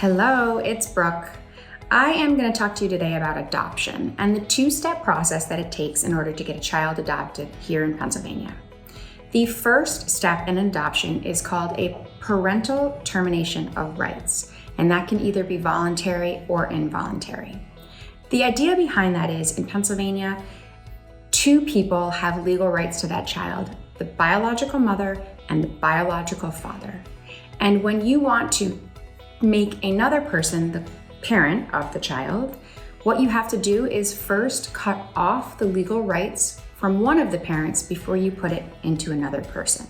Hello, it's Brooke. I am going to talk to you today about adoption and the two-step process that it takes in order to get a child adopted here in Pennsylvania. The first step in adoption is called a parental termination of rights, and that can either be voluntary or involuntary. The idea behind that is, in Pennsylvania, two people have legal rights to that child, the biological mother and the biological father. And when you want to make another person the parent of the child, what you have to do is first cut off the legal rights from one of the parents before you put it into another person.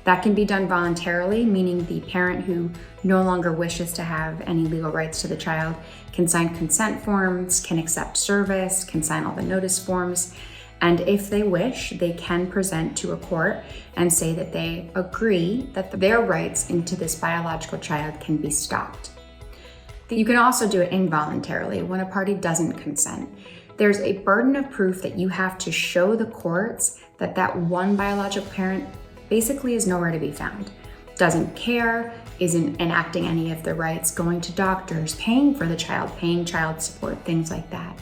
That can be done voluntarily, meaning the parent who no longer wishes to have any legal rights to the child can sign consent forms, can accept service, can sign all the notice forms, and if they wish, they can present to a court and say that they agree that their rights into this biological child can be stopped. You can also do it involuntarily when a party doesn't consent. There's a burden of proof that you have to show the courts that that one biological parent basically is nowhere to be found, doesn't care, isn't enacting any of the rights, going to doctors, paying for the child, paying child support, things like that.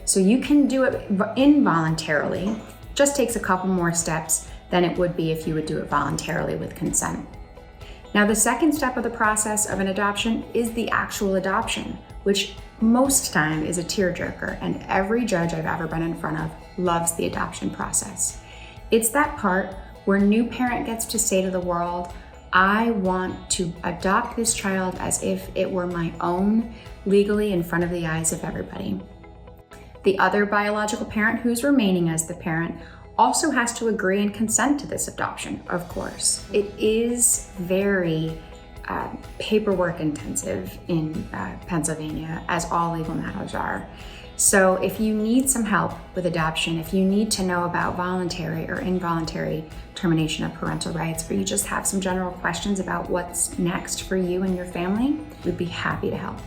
So you can do it involuntarily, just takes a couple more steps than it would be if you would do it voluntarily with consent. Now, the second step of the process of an adoption is the actual adoption, which most time is a tearjerker, and every judge I've ever been in front of loves the adoption process. It's that part where new parent gets to say to the world, I want to adopt this child as if it were my own, legally in front of the eyes of everybody. The other biological parent who's remaining as the parent also has to agree and consent to this adoption, of course. It is very paperwork intensive in Pennsylvania, as all legal matters are. So if you need some help with adoption, if you need to know about voluntary or involuntary termination of parental rights, or you just have some general questions about what's next for you and your family, we'd be happy to help.